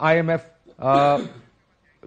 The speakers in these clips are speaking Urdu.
IMF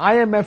IMF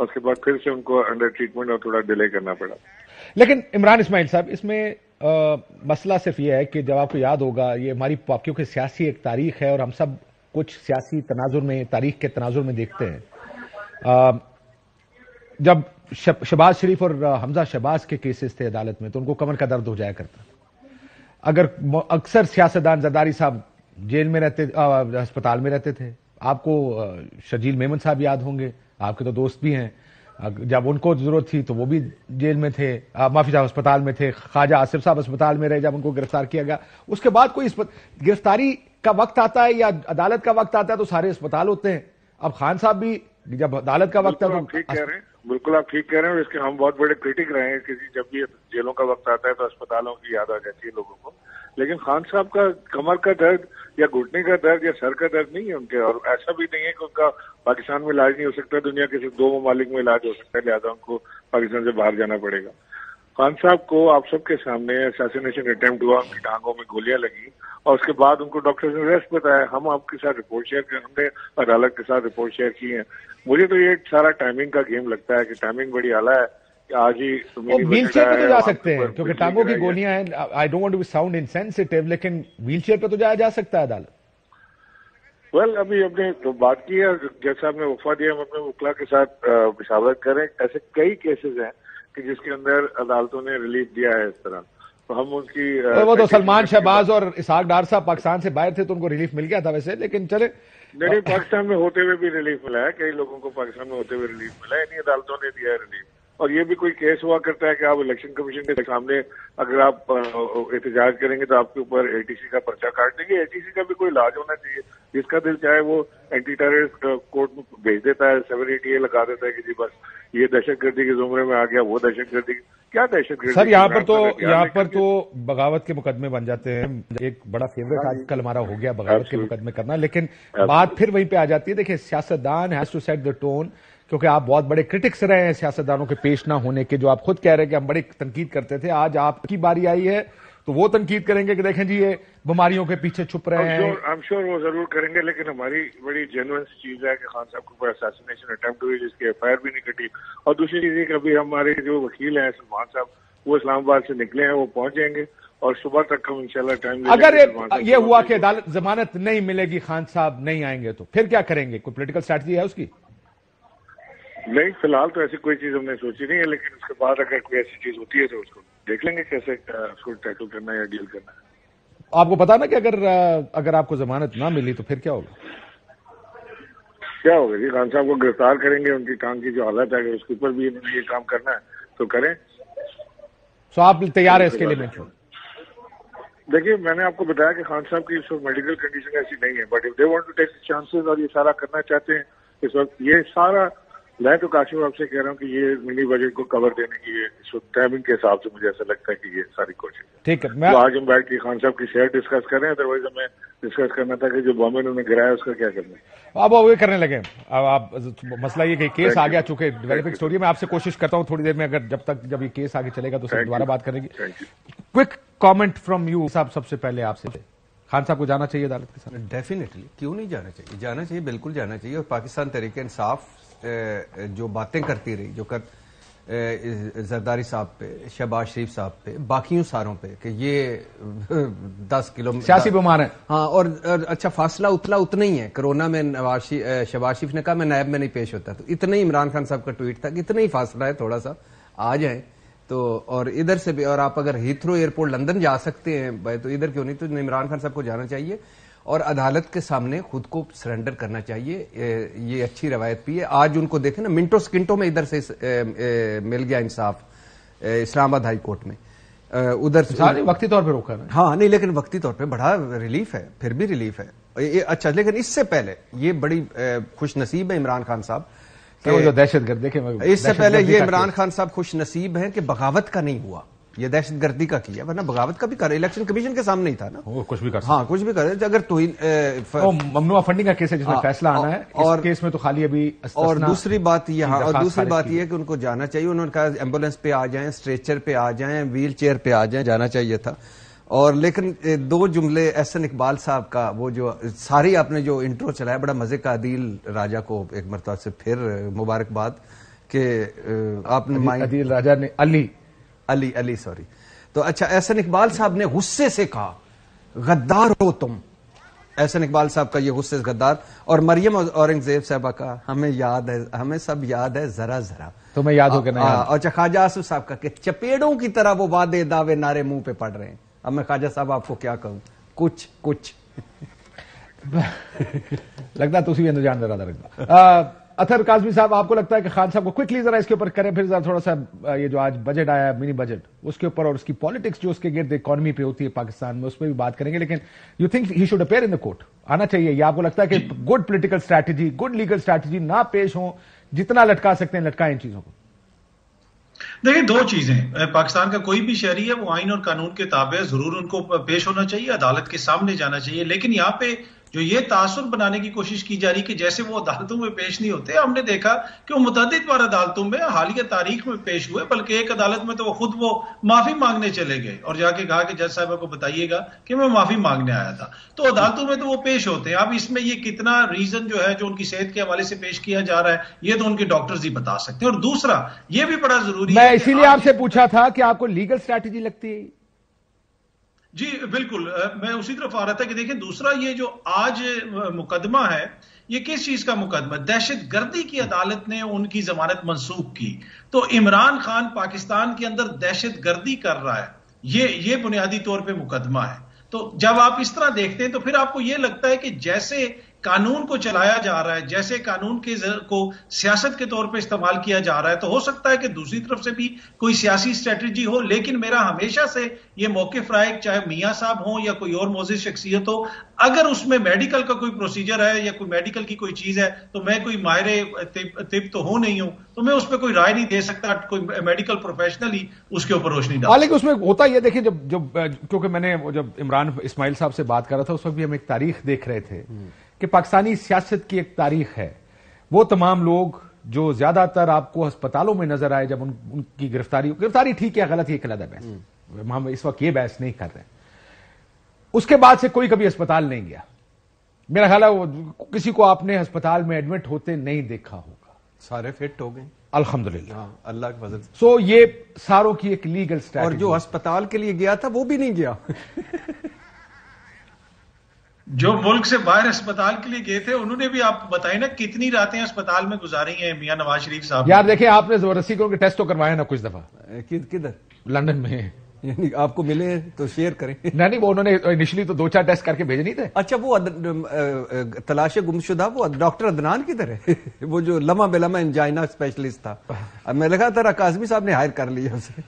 اور اس کے بعد پھر سے ان کو انڈر ٹریٹمنٹ اور تھوڑا ڈیلے کرنا پڑا. لیکن عمران اسماعیل صاحب، اس میں مسئلہ صرف یہ ہے کہ جب آپ کو یاد ہوگا، یہ ہماری کیونکہ سیاسی ایک تاریخ ہے اور ہم سب کچھ سیاسی تناظر میں، تاریخ کے تناظر میں دیکھتے ہیں. جب شہباز شریف اور حمزہ شہباز کے کیسز تھے عدالت میں تو ان کو کمر کا درد ہو جایا کرتا. اگر اکثر سیاستدان زرداری صاحب جیل میں رہتے، ہسپتال میں رہتے تھے. آپ کو شرجیل میمن صاحب یاد ہوں گے، آپ کے تو دوست بھی ہیں. جب ان کو ضرورت تھی تو وہ بھی جیل میں تھے، معافی صاحب ہسپتال میں تھے. خواجہ آصف صاحب ہسپتال میں رہے جب ان کو گرفتار کیا گیا. اس کے بعد کوئی گرفتاری کا وقت آتا ہے یا عدالت کا وقت آتا ہے تو سارے اسپتال ہوتے ہیں. اب خان صاحب بھی جب عدالت کا وقت ہے تو ٹھیک کہہ رہے ہیں، بالکل آپ ٹھیک کہہ رہے ہیں. اس کے ہم بہت بڑے کرٹک رہے ہیں کہ جب بھی جیلوں کا وقت آتا ہے تو اسپتالوں کی یاد آ جاتی ہے لوگوں کو. لیکن خان صاحب کا کمر کا درد یا گھٹنے کا درد یا سر کا درد نہیں ہے ان کے، اور ایسا بھی نہیں ہے کہ ان کا پاکستان میں علاج نہیں ہو سکتا. دنیا کے صرف 2 ممالک میں علاج ہو سکتا ہے، لہٰذا ان کو پاکستان سے باہر جانا پڑے گا. خان صاحب کو آپ سب کے سامنے اساسینیشن اٹمپٹ ہوا، ان کی ٹانگوں میں گولیاں لگی اور اس کے بعد ان کو ڈاکٹر نے ریسٹ بتایا. ہم آپ کے ساتھ رپورٹ شیئر کر، ہم نے عدالت کے ساتھ رپورٹ شیئر کی ہے. مجھے تو یہ سارا ٹائمنگ کا گیم لگتا ہے کہ ٹائمنگ بڑی اعلیٰ ہے کہ آج ہی ویل چیئر پہ تو جا سکتے ہیں کیونکہ ٹانگوں کی گولیاں ہیں. I don't want to sound insensitive, لیکن ویل چیئر پہ تو جایا جا سکتا ہے عدالت. ابھی ہم نے تو بات کی ہے، جیسا ہم نے وفا دیا ہم اپنے وکلا کے ساتھ مشاورت کریں. ایسے کئی کیسز ہیں کہ جس کے اندر عدالتوں نے ریلیف دیا ہے اس طرح، تو ہم ان کی وہ تو سلمان شہباز اور اسحاق ڈار صاحب پاکستان سے باہر تھے تو ان کو ریلیف مل گیا تھا ویسے. لیکن چلے نہیں، پاکستان میں ہوتے ہوئے بھی ریلیف ملا ہے. کئی لوگوں کو پاکستان میں ہوتے ہوئے ریلیف ملا ہے، انہیں عدالتوں نے دیا ہے ریلیف. اور یہ بھی کوئی کیس ہوا کرتا ہے کہ آپ الیکشن کمیشن کے سامنے اگر آپ احتجاج کریں گے تو آپ کے اوپر اے ٹی سی کا پرچہ کاٹ دیں گے. اے ٹی سی کا بھی کوئی علاج ہونا چاہیے. جس کا دل چاہے وہ اینٹی ٹیررسٹ کورٹ میں بھیج دیتا ہے، 780 لگا دیتا ہے کہ جی بس یہ دہشت گردی کے زمرے میں آ گیا، وہ دہشت گردی. کیا دہشت گردی سر یہاں پر تو بغاوت کے مقدمے بن جاتے ہیں. ایک بڑا فیوریٹ آج کل ہمارا ہو گیا بغاوت کے مقدمے کرنا. لیکن بات پھر وہیں پہ آ جاتی ہے. دیکھیں سیاستدان has to set the tone, کیونکہ آپ بہت بڑے کرٹکس رہے ہیں سیاستدانوں کے پیش نہ ہونے کے، جو آپ خود کہہ رہے ہیں کہ ہم بڑی تنقید کرتے تھے. آج آپ کی باری آئی ہے تو وہ تنقید کریں گے کہ دیکھیں جی یہ بیماریوں کے پیچھے چھپ رہے ہیں. آئی ایم شیور وہ ضرور کریں گے، لیکن ہماری بڑی جینوئن چیز ہے کہ خان صاحب کے اوپر اساسینیشن اٹمپٹ ہوئی جس کی ایف آئی آر بھی نہیں کٹی. اور دوسری چیز یہ کہ ابھی ہمارے جو وکیل ہیں سلمان صاحب، وہ اسلام آباد سے نکلے ہیں، وہ پہنچ جائیں گے اور صبح تک ہم انشاءاللہ ٹائم لیں گے. اگر یہ ہوا کہ عدالت ضمانت نہیں ملے گی، خان صاحب نہیں آئیں گے تو پھر کیا کریں گے؟ کوئی پولیٹیکل اسٹریٹجی ہے اس کی؟ نہیں، فی الحال تو ایسی کوئی چیز ہم نے سوچی نہیں ہے، لیکن اس کے بعد اگر کوئی ایسی چیز ہوتی ہے تو اس کو دیکھ لیں گے کیسے اس کو ٹیکل کرنا ہے یا ڈیل کرنا ہے. آپ کو پتا نا کہ اگر آپ کو ضمانت نہ ملی تو پھر کیا ہوگا؟ کیا ہوگا جی؟ خان صاحب کو گرفتار کریں گے. ان کی ٹانگ کی جو حالت ہے اگر اس کے اوپر بھی انہوں نے یہ کام کرنا ہے تو کریں. سو آپ تیار ہیں اس کے لیے؟ دیکھیے میں نے آپ کو بتایا کہ خان صاحب کی اس وقت میڈیکل کنڈیشن ایسی نہیں ہے، but if they want to take chances اور یہ سارا کرنا چاہتے ہیں اس وقت، یہ سارا میں تو کاشف آپ سے کہہ رہا ہوں کہ یہ منی بجٹ کو کور دینے کی اس وقت ٹائمنگ کے حساب سے مجھے ایسا لگتا ہے کہ یہ ساری کوشش ہے. ٹھیک ہے، تو آج ہم بیٹھ کے خان صاحب کی صحت ڈسکس کر رہے ہیں. ادروائز ہمیں ڈسکس کرنا تھا کہ جو بم انہوں نے گرایا اس کا کیا کرنا ہے. اب وہ کرنے لگے. اب آپ مسئلہ یہ کہ کیس آ گیا، چونکہ ڈیولپنگ اسٹوری میں آپ سے کوشش کرتا ہوں تھوڑی دیر میں، اگر جب یہ کیس آگے چلے گا تو سر دوبارہ بات کریں گے. کوئک کامنٹ فرام یو صاحب. سب سے پہلے آپ سے خان صاحب کو جانا چاہیے عدالت کے ساتھ؟ ڈیفینیٹلی، کیوں نہیں جانا چاہیے؟ جانا چاہیے، بالکل جانا چاہیے. اور پاکستان تحریک انصاف جو باتیں کرتی رہی، جو زرداری صاحب پہ، شہباز شریف صاحب پہ، باقیوں ساروں پہ کہ یہ 10 کلومیٹر سیاسی بیمار ہیں، ہاں، اور اچھا فاصلہ اتنا ہی ہے. کرونا میں شہباز شریف نے کہا میں نائب میں نہیں پیش ہوتا، تو اتنا ہی عمران خان صاحب کا ٹویٹ تھا کہ اتنا ہی فاصلہ ہے، تھوڑا سا آ جائیں تو. اور ادھر سے بھی، اور آپ اگر ہیتھرو ایئرپورٹ لندن جا سکتے ہیں بھائی تو ادھر کیوں نہیں؟ تو عمران خان صاحب کو جانا چاہیے اور عدالت کے سامنے خود کو سرنڈر کرنا چاہیے. یہ اچھی روایت بھی ہے. آج ان کو دیکھیں نا، منٹو سکنٹوں میں ادھر سے مل گیا انصاف اسلام آباد ہائی کورٹ میں. ادھر سے وقتی طور پہ روکا ہے، ہاں نہیں، لیکن وقتی طور پہ بڑا ریلیف ہے، پھر بھی ریلیف ہے. اچھا، لیکن اس سے پہلے یہ بڑی خوش نصیب ہے عمران خان صاحب، جو دہشت گرد دیکھیں. اس سے پہلے یہ عمران خان صاحب خوش نصیب ہیں کہ بغاوت کا نہیں ہوا، یہ دہشت گردی کا کیا، ورنہ بغاوت کا بھی کر الیکشن کمیشن کے سامنے ہی تھا نا، وہ کچھ بھی کر، ہاں کچھ بھی کرے. اگر ممنوع فنڈنگ کا کیس ہے جس میں فیصلہ آنا ہے، اس کیس میں تو خالی ابھی. اور دوسری بات یہ ہے کہ ان کو جانا چاہیے. انہوں نے کہا ایمبولینس پہ آ جائیں، اسٹریچر پہ آ جائیں، ویل چیئر پہ آ جائیں، جانا چاہیے تھا. اور لیکن 2 جملے احسن اقبال صاحب کا وہ جو ساری آپ نے جو انٹرو چلایا، بڑا مزے کا. عدیل راجہ کو ایک مرتبہ سے پھر مبارکباد کہ آپ نے عدیل راجہ نے علی سوری، تو اچھا احسن اقبال صاحب نے غصے سے کہا غدار ہو تم، احسن اقبال صاحب کا یہ غصے سے غدار، اور مریم اورنگزیب صاحبہ کا ہمیں یاد ہے، ہمیں سب یاد ہے ذرا ذرا، تمہیں یاد ہو کہ نہیں؟ اور خواجہ آصف صاحب کا کہ چپیڑوں کی طرح وہ وعدے دعوے نعرے منہ پہ پڑ رہے ہیں. اب میں خواجہ صاحب آپ کو کیا کہوں، کچھ لگتا تو اسی اندر جان ارادہ رکھنا. اطہر کاظمی صاحب، آپ کو لگتا ہے کہ خان صاحب کو کوئکلی ذرا اس کے اوپر کریں، پھر ذرا تھوڑا سا یہ جو آج بجٹ آیا ہے منی بجٹ اس کے اوپر اور اس کی پالیٹکس جو اس کے گرد اکانومی پہ ہوتی ہے پاکستان میں، اس پہ بھی بات کریں گے. لیکن you think he should appear in the court, آنا چاہیے؟ یا آپ کو لگتا ہے کہ good political strategy, good legal strategy نہ پیش ہوں، جتنا لٹکا سکتے ہیں لٹکائیں ان چیزوں کو؟ دیکھیں دو چیزیں، پاکستان کا کوئی بھی شہری ہے وہ آئین اور قانون کے تابع ضرور ان کو پیش ہونا چاہیے، عدالت کے سامنے جانا چاہیے. لیکن یہاں پہ جو یہ تاثر بنانے کی کوشش کی جا رہی کہ جیسے وہ عدالتوں میں پیش نہیں ہوتے، ہم نے دیکھا کہ وہ متعدد بار عدالتوں میں حالیہ تاریخ میں پیش ہوئے، بلکہ ایک عدالت میں تو وہ خود معافی مانگنے چلے گئے اور جا کے کہا کہ جج صاحبہ کو بتائیے گا کہ میں معافی مانگنے آیا تھا. تو عدالتوں میں تو وہ پیش ہوتے ہیں. اب اس میں یہ کتنا ریزن جو ہے جو ان کی صحت کے حوالے سے پیش کیا جا رہا ہے یہ تو ان کے ڈاکٹرز ہی بتا سکتے ہیں. اور دوسرا یہ بھی بڑا ضروری ہے، میں اسی لیے آپ سے پوچھا تھا کہ آپ کو لیگل اسٹریٹجی لگتی ہے. جی بالکل، میں اسی طرف آ رہا تھا کہ دیکھیں دوسرا یہ جو آج مقدمہ ہے یہ کس چیز کا مقدمہ؟ دہشت گردی کی عدالت نے ان کی ضمانت منسوخ کی. تو عمران خان پاکستان کے اندر دہشت گردی کر رہا ہے، یہ بنیادی طور پہ مقدمہ ہے. تو جب آپ اس طرح دیکھتے ہیں تو پھر آپ کو یہ لگتا ہے کہ جیسے قانون کو چلایا جا رہا ہے، جیسے قانون کو سیاست کے طور پہ استعمال کیا جا رہا ہے، تو ہو سکتا ہے کہ دوسری طرف سے بھی کوئی سیاسی اسٹریٹجی ہو. لیکن میرا ہمیشہ سے یہ موقف رہا ہے، چاہے میاں صاحب ہوں یا کوئی اور معزز شخصیت ہو، اگر اس میں میڈیکل کا کوئی پروسیجر ہے یا کوئی میڈیکل کی کوئی چیز ہے تو میں کوئی ماہر طب تو ہوں نہیں ہوں، تو میں اس پہ کوئی رائے نہیں دے سکتا. کوئی میڈیکل پروفیشنل ہی اس کے اوپر روشنی ڈالے. لیکن اس میں ہوتا یہ دیکھیں، جب کیونکہ میں نے جب عمران اسماعیل صاحب سے بات کر رہا تھا اس وقت بھی ہم ایک تاریخ دیکھ رہے تھے کہ پاکستانی سیاست کی ایک تاریخ ہے. وہ تمام لوگ جو زیادہ تر آپ کو ہسپتالوں میں نظر آئے جب ان کی گرفتاری ٹھیک ہے غلط، یہ ایک علیحدہ بحث، ہم اس وقت یہ بحث نہیں کر رہے. اس کے بعد سے کوئی کبھی ہسپتال نہیں گیا. میرا خیال ہے کسی کو آپ نے ہسپتال میں ایڈمٹ ہوتے نہیں دیکھا ہوگا. سارے فٹ ہو گئے الحمدللہ، اللہ کے فضل. سو یہ ساروں کی ایک لیگل اسٹریٹجی. اور جو ہسپتال کے لیے گیا تھا وہ بھی نہیں گیا. جو ملک سے باہر اسپتال کے لیے گئے تھے انہوں نے بھی، آپ بتائیں نا کتنی راتیں اسپتال میں گزاری ہیں میاں نواز شریف صاحب. یار دیکھیں آپ نے زبردستی کو ٹیسٹ تو کروایا نا کچھ دفعہ. کدھر؟ لندن میں. یعنی آپ کو ملے تو شیئر کریں. نہیں وہ انہوں نے انیشلی تو 2-4 ٹیسٹ کر کے بھیجے نہیں تھے. اچھا وہ تلاش گمشدہ وہ ڈاکٹر عدنان کدھر ہے؟ وہ جو لمحہ بے لمحہ انجائنا اسپیشلسٹ تھا. میں لگا تھا کاظمی صاحب نے ہائر کر لیا اسے.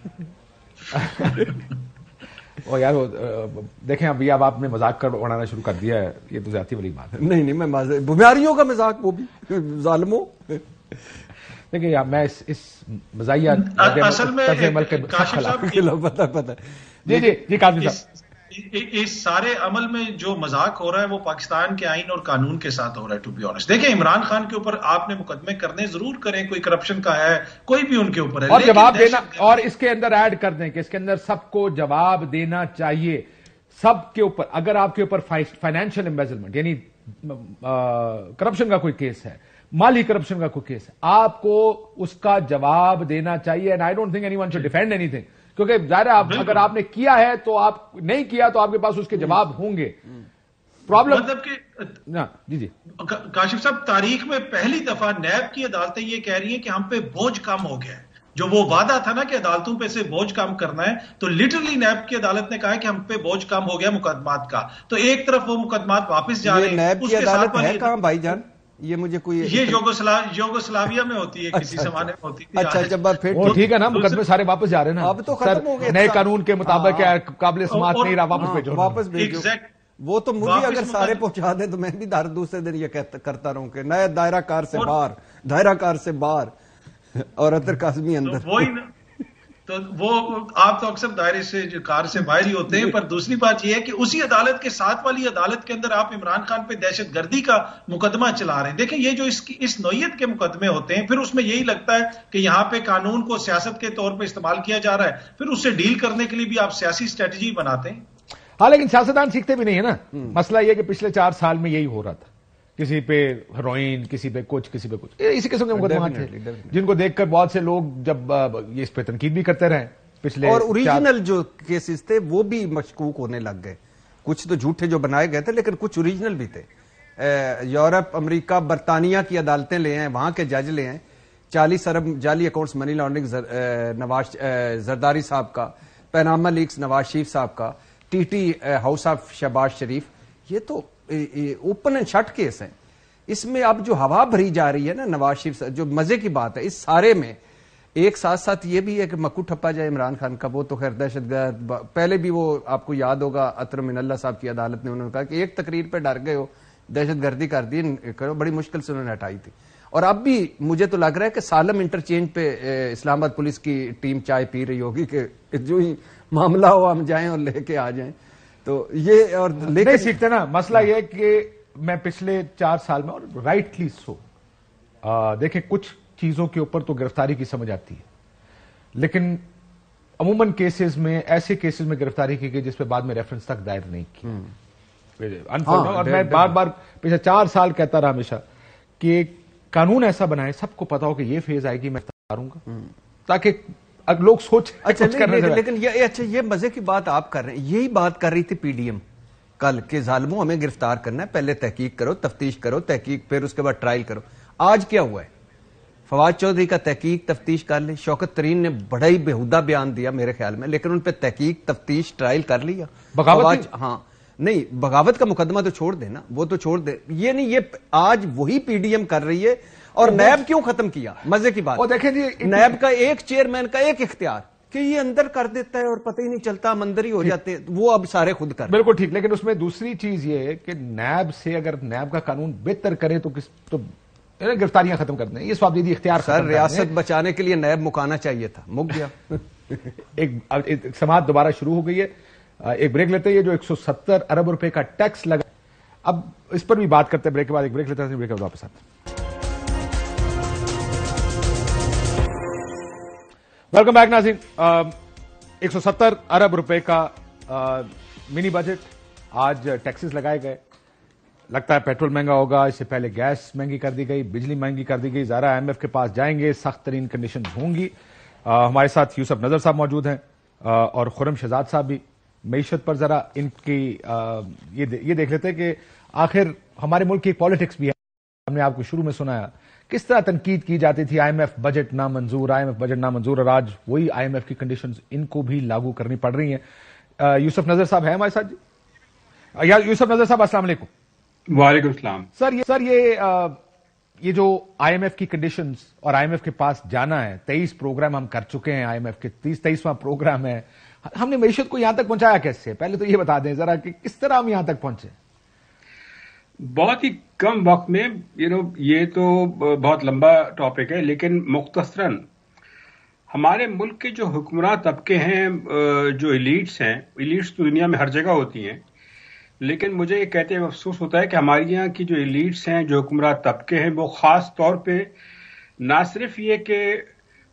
او یار دیکھیں اب آپ نے مذاق اڑانا شروع کر دیا ہے، یہ تو زیادتی والی بات ہے. نہیں میں بیماریوں کا مذاق، وہ بھی ظالموں. دیکھیں میں اس مزاحیہ اصل میں کاشف صاحب پتہ جی کاظمی صاحب، اس سارے عمل میں جو مذاق ہو رہا ہے وہ پاکستان کے آئین اور قانون کے ساتھ ہو رہا ہے. ٹو بی آنسٹ دیکھیں عمران خان کے اوپر آپ نے مقدمے کرنے ضرور کریں، کوئی کرپشن کا ہے کوئی بھی ان کے اوپر ہے، اور جواب دینا، اور اس کے اندر ایڈ کر دیں کہ اس کے اندر سب کو جواب دینا چاہیے. سب کے اوپر اگر آپ کے اوپر فائنینشیل امبیزلمنٹ یعنی کرپشن کا کوئی کیس ہے، مالی کرپشن کا کوئی کیس ہے، آپ کو اس کا جواب دینا چاہیے. And I don't think any one should defend any thing, کیونکہ ظاہر ہے اگر آپ نے کیا ہے تو آپ نہیں کیا تو آپ کے پاس اس کے جواب ہوں گے. پرابلم مطلب کہ جی کاشف صاحب تاریخ میں پہلی دفعہ نیب کی عدالتیں یہ کہہ رہی ہیں کہ ہم پہ بوجھ کم ہو گیا ہے. جو وہ وعدہ تھا نا کہ عدالتوں پہ سے بوجھ کم کرنا ہے، تو لٹرلی نیب کی عدالت نے کہا کہ ہم پہ بوجھ کم ہو گیا مقدمات کا. تو ایک طرف وہ مقدمات واپس جا رہے ہیں. نیب کی عدالت ہے کہاں بھائی جان؟ یہ مجھے کوئی یہ یوگوسلاویا میں ہوتی ہے، کسی زمانے میں ہوتی تھی. اچھا جب پھر ٹھیک ہے نا، مقدمے سارے واپس جا رہے ہیں نا. اب تو ختم ہو گئے، نئے قانون کے مطابق قابل سماعت نہیں رہا، واپس بھیجو. وہ تو مجھے اگر سارے پہنچا دیں تو میں بھی دوسرے دن یہ کرتا رہوں کہ نئے دائرہ کار سے باہر اور اطہر کاظمی اندر. وہی نا، تو وہ آپ تو اکثر دائرے سے کار سے باہر ہی ہوتے ہیں. پر دوسری بات یہ ہے کہ اسی عدالت کے ساتھ والی عدالت کے اندر آپ عمران خان پہ دہشت گردی کا مقدمہ چلا رہے ہیں. دیکھیں یہ جو اس نوعیت کے مقدمے ہوتے ہیں، پھر اس میں یہی لگتا ہے کہ یہاں پہ قانون کو سیاست کے طور پہ استعمال کیا جا رہا ہے، پھر اس سے ڈیل کرنے کے لیے بھی آپ سیاسی اسٹریٹجی بناتے ہیں. ہاں لیکن سیاستدان سیکھتے بھی نہیں ہے نا. مسئلہ یہ کہ پچھلے 4 سال میں یہی ہو رہا تھا کسی پہ ہیروئن، کسی پہ کچھ، اسی قسم کے مقدمات تھے جن کو دیکھ کر بہت سے لوگ جب یہ اس پہ تنقید بھی کرتے رہے پچھلے. اور اوریجنل جو کیسز تھے وہ بھی مشکوک ہونے لگ گئے. کچھ تو جھوٹے جو بنائے گئے تھے لیکن کچھ اوریجنل بھی تھے. یورپ، امریکہ، برطانیہ کی عدالتیں لے ہیں، وہاں کے جج لے ہیں. 40 ارب جعلی accounts money laundering Nawaz Zardari صاحب کا، پیناما لیکس نواز شریف صاحب کا، T T house of Shahbaz Sharif. یہ تو اوپن اینڈ شٹ کیس ہیں. اس میں اب جو ہوا بھری جا رہی ہے نا نواز شریف، جو مزے کی بات ہے اس سارے میں، ایک ساتھ ساتھ یہ بھی ہے کہ مکو ٹھپا جائے عمران خان کا. وہ تو خیر دہشت گرد، پہلے بھی وہ آپ کو یاد ہوگا اطہر من اللہ صاحب کی عدالت نے انہوں نے کہا کہ ایک تقریر پہ ڈر گئے ہو، دہشت گردی کر دی کرو، بڑی مشکل سے انہوں نے ہٹائی تھی. اور اب بھی مجھے تو لگ رہا ہے کہ سالم انٹرچینج پہ اسلام آباد پولیس کی ٹیم چائے پی رہی ہوگی کہ جو ہی معاملہ ہو ہم جائیں اور لے کے آ جائیں. تو یہ اور نہیں سیکھتے نا. مسئلہ یہ کہ میں پچھلے 4 سال میں، اور رائٹلی سو، دیکھیں کچھ چیزوں کے اوپر تو گرفتاری کی سمجھ آتی ہے، لیکن عموماً کیسز میں، ایسے کیسز میں گرفتاری کی گئی جس پہ بعد میں ریفرنس تک دائر نہیں کی. اور میں بار بار پچھلے 4 سال کہتا رہا ہمیشہ کہ قانون ایسا بنائے سب کو پتا ہو کہ یہ فیز آئے گی میں اتاروں گا، تاکہ لوگ سوچیں. لیکن یہ مزے کی بات آپ کر رہے ہیں، یہی بات کر رہی تھی پی ڈی ایم کل کہ ظالموں ہمیں گرفتار کرنا ہے، پہلے تحقیق کرو، تفتیش کرو، تحقیق پھر اس کے بعد ٹرائل کرو. آج کیا ہوا ہے؟ فواد چودھری کا تحقیق تفتیش کر لی، شوکت ترین نے بڑا ہی بےہودہ بیان دیا میرے خیال میں، لیکن ان پہ تحقیق تفتیش ٹرائل کر لیا. بغاوت ہاں نہیں، بغاوت کا مقدمہ تو چھوڑ دے نا، وہ تو چھوڑ دے. یہ نہیں، یہ آج وہی پی ڈی ایم کر رہی ہے. اور نیب کیوں ختم کیا؟ مزے کی بات دیکھیں جی، نیب کا ایک چیئرمین کا ایک اختیار کہ یہ اندر کر دیتا ہے اور پتہ ہی نہیں چلتا، ہم اندر ہی ہو جاتے، وہ اب سارے خود کر. بالکل ٹھیک. لیکن اس میں دوسری چیز یہ ہے کہ نیب سے اگر نیب کا قانون بہتر کرے تو گرفتاریاں ختم کر دیں. یہ سوابدیدی اختیار سر ریاست بچانے کے لیے نیب مکانا چاہیے تھا، مک گیا. ایک سماعت دوبارہ شروع ہو گئی ہے. ایک بریک لیتے ہیں. یہ جو 170 ارب روپے کا ٹیکس لگا، اب اس پر بھی بات کرتے ہیں. بریک کے بعد ایک بریک لیتے ہیں، بریک کے بعد واپس آتے ہیں. ویلکم بیک ناظرین. 170 ارب روپے کا منی بجٹ، آج ٹیکسز لگائے گئے. لگتا ہے پیٹرول مہنگا ہوگا، اس سے پہلے گیس مہنگی کر دی گئی، بجلی مہنگی کر دی گئی. ظاہر آئی ایم ایف کے پاس جائیں گے، سخت ترین کنڈیشنز ہوں گی. ہمارے ساتھ یوسف نظر صاحب موجود ہیں اور خرم شہزاد صاحب بھی. معیشت پر ذرا ان کی یہ دیکھ لیتے ہیں کہ آخر ہمارے ملک کی پالیٹکس بھی ہے. ہم نے آپ کو شروع میں سنایا کس طرح تنقید کی جاتی تھی، آئی ایم ایف بجٹ نامنظور، آئی ایم ایف بجٹ نامنظور، اور آج وہی آئی ایم ایف کی کنڈیشنز ان کو بھی لاگو کرنی پڑ رہی ہیں. یوسف نظر صاحب ہیں ہمارے ساتھ جی؟ یوسف نظر صاحب السلام علیکم. وعلیکم السلام. سر یہ جو آئی ایم ایف کی کنڈیشنز اور آئی ایم ایف کے پاس جانا ہے، 23 پروگرام ہم کر چکے ہیں، آئی ایم ایف کے 23واں پروگرام ہے. ہم نے معیشت کو یہاں تک پہنچایا کیسے؟ پہلے تو یہ بتا دیں ذرا کہ کس طرح ہم یہاں تک پہنچے. بہت ہی کم وقت میں. یہ تو بہت لمبا ٹاپک ہے، لیکن مختصراً ہمارے ملک کے جو حکمراں طبقے ہیں، جو ایلیٹس ہیں، ایلیٹس تو دنیا میں ہر جگہ ہوتی ہیں، لیکن مجھے یہ کہتے ہوئے افسوس ہوتا ہے کہ ہمارے یہاں کی جو ایلیٹس ہیں، جو حکمراں طبقے ہیں، وہ خاص طور پہ نہ صرف یہ کہ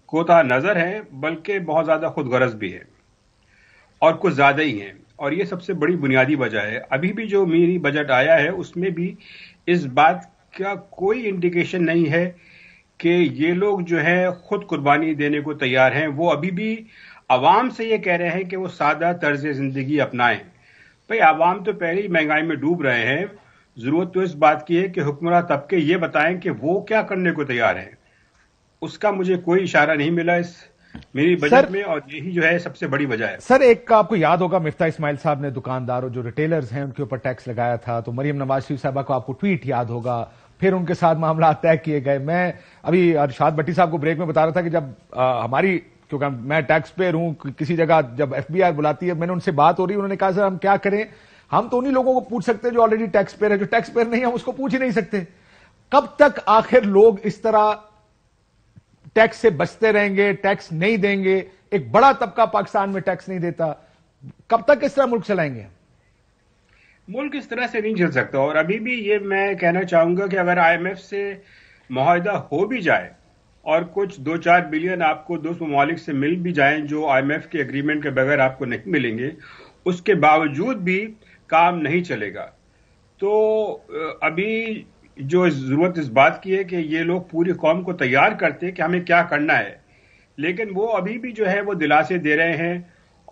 کوتاہ نظر ہیں بلکہ بہت زیادہ خود غرض بھی ہے، اور کچھ زیادہ ہی ہیں. اور یہ سب سے بڑی بنیادی وجہ ہے. ابھی بھی جو منی بجٹ آیا ہے اس میں بھی اس بات کا کوئی انڈیکیشن نہیں ہے کہ یہ لوگ جو ہے خود قربانی دینے کو تیار ہیں. وہ ابھی بھی عوام سے یہ کہہ رہے ہیں کہ وہ سادہ طرز زندگی اپنائیں. بھئی عوام تو پہلے ہی مہنگائی میں ڈوب رہے ہیں. ضرورت تو اس بات کی ہے کہ حکمراں طبقے یہ بتائیں کہ وہ کیا کرنے کو تیار ہیں. اس کا مجھے کوئی اشارہ نہیں ملا اس میری بجٹ میں، اور یہی جو ہے سب سے بڑی وجہ ہے. سر ایک آپ کو یاد ہوگا مفتاح اسماعیل صاحب نے دکانداروں جو ریٹیلرز ہیں ان کے اوپر ٹیکس لگایا تھا، تو مریم نواز شریف صاحبہ کو آپ کو ٹویٹ یاد ہوگا، پھر ان کے ساتھ معاملات طے کیے گئے. میں ابھی ارشاد بھٹی صاحب کو بریک میں بتا رہا تھا کہ جب ہماری، کیونکہ میں ٹیکس پیئر ہوں، کسی جگہ جب ایف بی آئی بلاتی ہے، میں نے ان سے بات ہو رہی، انہوں نے کہا سر ہم کیا کریں، ہم تو انہی لوگوں کو پوچھ سکتے ہیں جو آلریڈی ٹیکس پیئر ہے، جو ٹیکس پیئر نہیں ہم اس کو پوچھ ہی نہیں سکتے. کب تک آخر لوگ اس طرح ٹیکس سے بچتے رہیں گے، ٹیکس نہیں دیں گے؟ ایک بڑا طبقہ پاکستان میں ٹیکس نہیں دیتا، کب تک اس طرح ملک چلائیں گے؟ ملک اس طرح سے نہیں چل سکتا. اور ابھی بھی یہ میں کہنا چاہوں گا کہ اگر آئی ایم ایف سے معاہدہ ہو بھی جائے اور کچھ 2-4 بلین آپ کو دوسرے ممالک سے مل بھی جائیں جو آئی ایم ایف کے اگریمنٹ کے بغیر آپ کو نہیں ملیں گے، اس کے باوجود بھی کام نہیں چلے گا. تو ابھی جو ضرورت اس بات کی ہے کہ یہ لوگ پوری قوم کو تیار کرتے کہ ہمیں کیا کرنا ہے، لیکن وہ ابھی بھی جو ہے وہ دلاسے دے رہے ہیں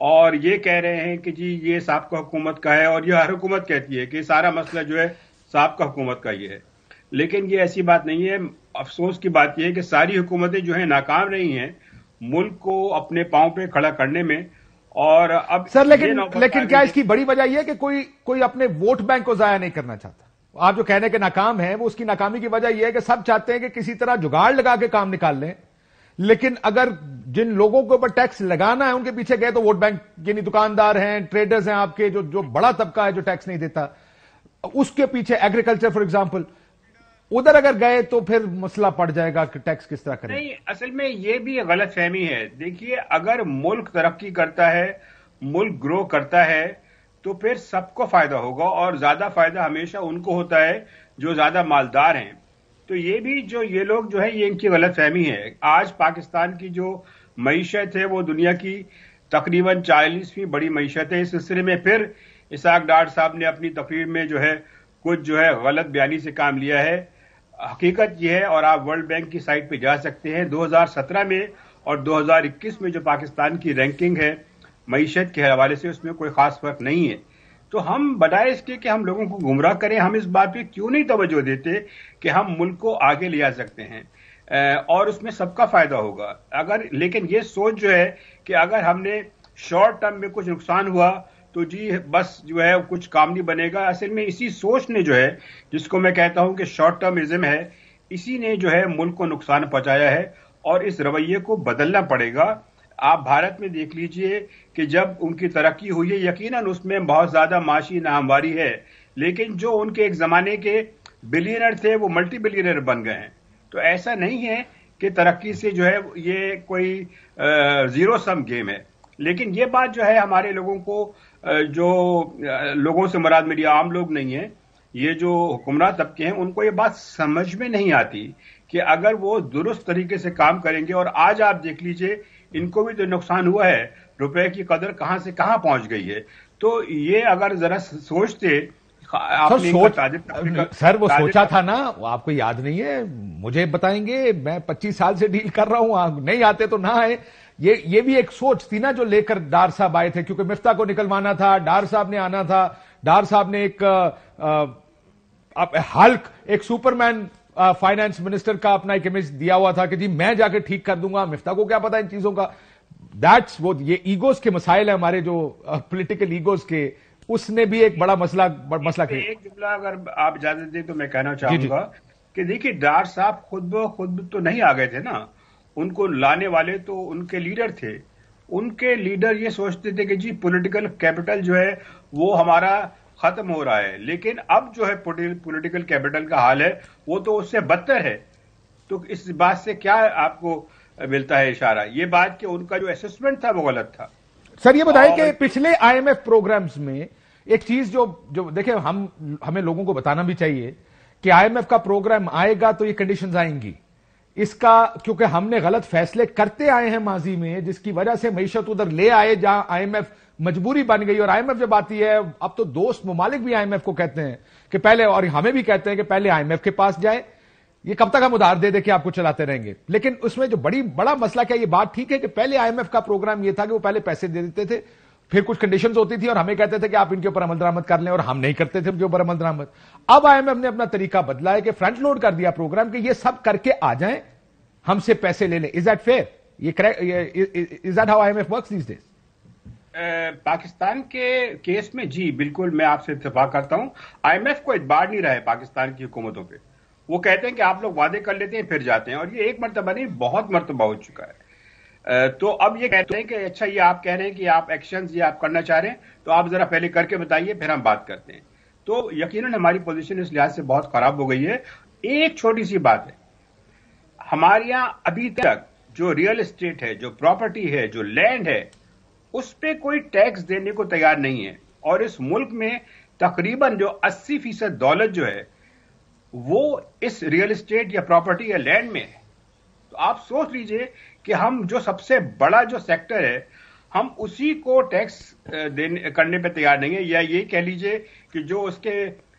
اور یہ کہہ رہے ہیں کہ جی یہ سابقہ حکومت کا ہے، اور یہ ہر حکومت کہتی ہے کہ سارا مسئلہ جو ہے سابقہ حکومت کا یہ ہے، لیکن یہ ایسی بات نہیں ہے۔ افسوس کی بات یہ ہے کہ ساری حکومتیں جو ہیں ناکام رہی ہیں ملک کو اپنے پاؤں پہ کھڑا کرنے میں، اور اب سر لیکن کیا اس کی بڑی وجہ یہ ہے کہ کوئی اپنے ووٹ بینک کو ضائع نہیں کرنا چاہتا؟ آپ جو کہنے کے ناکام ہیں وہ اس کی ناکامی کی وجہ یہ ہے کہ سب چاہتے ہیں کہ کسی طرح جگاڑ لگا کے کام نکال لیں، لیکن اگر جن لوگوں کے اوپر ٹیکس لگانا ہے ان کے پیچھے گئے تو ووٹ بینک یعنی دکاندار ہیں، ٹریڈرز ہیں آپ کے، جو بڑا طبقہ ہے جو ٹیکس نہیں دیتا، اس کے پیچھے ایگریکلچر فار ایگزامپل، ادھر اگر گئے تو پھر مسئلہ پڑ جائے گا کہ ٹیکس کس طرح کریں۔ نہیں، اصل میں یہ بھی غلط فہمی ہے۔ دیکھیے، اگر ملک ترقی کرتا ہے، ملک گرو کرتا ہے تو پھر سب کو فائدہ ہوگا، اور زیادہ فائدہ ہمیشہ ان کو ہوتا ہے جو زیادہ مالدار ہیں۔ تو یہ بھی جو یہ لوگ جو ہے یہ ان کی غلط فہمی ہے۔ آج پاکستان کی جو معیشت ہے وہ دنیا کی تقریباً 40ویں بڑی معیشت ہے۔ اس سلسلے میں پھر اسحاق ڈار صاحب نے اپنی تقریر میں جو ہے کچھ جو ہے غلط بیانی سے کام لیا ہے۔ حقیقت یہ ہے، اور آپ ورلڈ بینک کی سائٹ پہ جا سکتے ہیں، 2017 میں اور 2021 میں جو پاکستان کی رینکنگ ہے معیشت کے حوالے سے، اس میں کوئی خاص فرق نہیں ہے۔ تو ہم بجائے اس کے کہ ہم لوگوں کو گمراہ کریں، ہم اس بات پہ کیوں نہیں توجہ دیتے کہ ہم ملک کو آگے لے جا سکتے ہیں اور اس میں سب کا فائدہ ہوگا۔ لیکن یہ سوچ جو ہے کہ اگر ہم نے شارٹ ٹرم میں کچھ نقصان ہوا تو جی بس جو ہے کچھ کام نہیں بنے گا، اصل میں اسی سوچ نے جو ہے، جس کو میں کہتا ہوں کہ شارٹ ٹرمزم ہے، اسی نے جو ہے ملک کو نقصان پہنچایا ہے، اور اس رویے کو بدلنا پڑے گا۔ آپ بھارت میں دیکھ لیجئے کہ جب ان کی ترقی ہوئی ہے، یقیناً اس میں بہت زیادہ معاشی ناہمواری ہے، لیکن جو ان کے ایک زمانے کے بلینئر تھے وہ ملٹی بلینئر بن گئے ہیں۔ تو ایسا نہیں ہے کہ ترقی سے جو ہے یہ کوئی زیرو سم گیم ہے، لیکن یہ بات جو ہے ہمارے لوگوں کو، جو لوگوں سے مراد میری عام لوگ نہیں ہیں، یہ جو حکمراں طبقے ہیں، ان کو یہ بات سمجھ میں نہیں آتی کہ اگر وہ درست طریقے سے کام کریں گے، اور آج آپ دیکھ لیجئے ان کو بھی تو نقصان ہوا ہے، روپے کی قدر کہاں سے کہاں پہنچ گئی ہے۔ تو یہ اگر ذرا سوچتے، سر وہ سوچا تھا نا، آپ کو یاد نہیں ہے؟ مجھے بتائیں گے، میں 25 سال سے ڈیل کر رہا ہوں، نہیں آتے تو نہ آئے۔ یہ بھی ایک سوچ تھی نا جو لے کر ڈار صاحب آئے تھے، کیونکہ مفتاح کو نکلوانا تھا، ڈار صاحب نے آنا تھا، ڈار صاحب نے ایک ہلک، ایک سپرمین فائنانس منسٹر کا اپنا ایک امیج دیا ہوا تھا کہ جی میں جا کے ٹھیک کر دوں گا، مفتاح کو کیا پتا ان چیزوں کا۔ یہ ایگوز کے مسائل ہیں ہمارے، جو پولیٹیکل ایگوز کے، اس نے بھی ایک بڑا مسئلہ کیا۔ ایک جملہ اگر آپ اجازت دیں تو میں کہنا چاہوں گا کہ دیکھیے، ڈار صاحب خود بخود تو نہیں آ گئے تھے نا، ان کو لانے والے تو ان کے لیڈر تھے۔ ان کے لیڈر یہ سوچتے تھے کہ جی پولیٹیکل کیپٹل جو ہے وہ ہمارا ختم ہو رہا ہے، لیکن اب جو ہے پولیٹیکل کیپٹل کا حال ہے وہ تو اس سے بدتر ہے۔ تو اس بات سے کیا آپ کو ملتا ہے اشارہ؟ یہ بات کہ ان کا جو اسسمنٹ تھا وہ غلط تھا۔ سر یہ بتائیں کہ پچھلے آئی ایم ایف پروگرامز میں ایک چیز جو دیکھیں، ہمیں لوگوں کو بتانا بھی چاہیے کہ آئی ایم ایف کا پروگرام آئے گا تو یہ کنڈیشنز آئیں گی اس کا، کیونکہ ہم نے غلط فیصلے کرتے آئے ہیں ماضی میں، جس کی وجہ سے معیشت ادھر لے آئے جہاں آئی ایم ایف مجبوری بن گئی۔ اور آئی ایم ایف جب آتی ہے، اب تو دوست ممالک بھی آئی ایم ایف کو کہتے ہیں کہ پہلے، اور ہمیں بھی کہتے ہیں کہ پہلے آئی ایم ایف کے پاس جائے، یہ کب تک ہم ادھار دے دے کے آپ کو چلاتے رہیں گے۔ لیکن اس میں جو بڑا مسئلہ کیا، یہ بات ٹھیک ہے کہ پہلے آئی ایم ایف کا پروگرام یہ تھا کہ وہ پہلے پیسے دے دیتے تھے، پھر کچھ کنڈیشنز ہوتی تھی اور ہمیں کہتے تھے کہ آپ ان کے اوپر عمل درآمد کر لیں، اور ہم نہیں کرتے تھے ان کے اوپر عمل درآمد۔ اب آئی ایم ایف نے اپنا طریقہ بدلا ہے کہ فرنٹ لوڈ کر دیا پروگرام کہ یہ سب کر کے آ جائیں، ہم سے پیسے لے لیں۔ Is that fair? Is that how IMF works these days? Pakistan کے کیس میں جی بالکل میں آپ سے اتفاق کرتا ہوں۔ آئی ایم ایف کو اعتبار نہیں رہا ہے پاکستان کی حکومتوں پہ۔ وہ کہتے ہیں کہ آپ لوگ وعدے کر لیتے ہیں پھر جاتے ہیں، اور یہ ایک مرتبہ نہیں بہت مرتبہ ہو چکا ہے۔ تو اب یہ کہتے ہیں کہ اچھا یہ آپ کہہ رہے ہیں کہ آپ ایکشنز یہ آپ کرنا چاہ رہے ہیں تو آپ ذرا پہلے کر کے بتائیے پھر ہم بات کرتے ہیں۔ تو یقیناً ہماری پوزیشن اس لحاظ سے بہت خراب ہو گئی ہے۔ ایک چھوٹی سی بات ہے، ہمارے یہاں ابھی تک جو ریئل اسٹیٹ ہے، جو پراپرٹی ہے، جو لینڈ ہے، اس پہ کوئی ٹیکس دینے کو تیار نہیں ہے، اور اس ملک میں تقریباً جو 80% دولت جو ہے وہ اس ریئل اسٹیٹ یا پراپرٹی یا لینڈ میں ہے۔ تو آپ سوچ لیجئے کہ ہم جو سب سے بڑا جو سیکٹر ہے، ہم اسی کو ٹیکس کرنے پہ تیار نہیں ہے، یا یہ کہہ لیجئے کہ جو اس کے